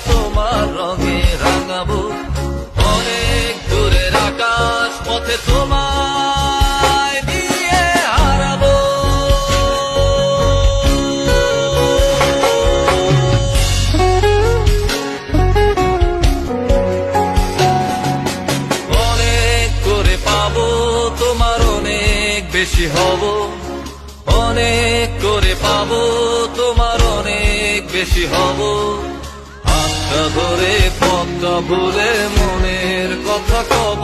তোমার রঙে রাঙাবো, অনেক দূরের আকাশ পথে তোমায় নিয়ে হারাবো। অনেক করে পাবো তোমার অনেক বেশি হব, অনেক করে পাবো তোমার অনেক বেশি হব। হাতটা ধরে পথটা ভুলে মনের কথা কব।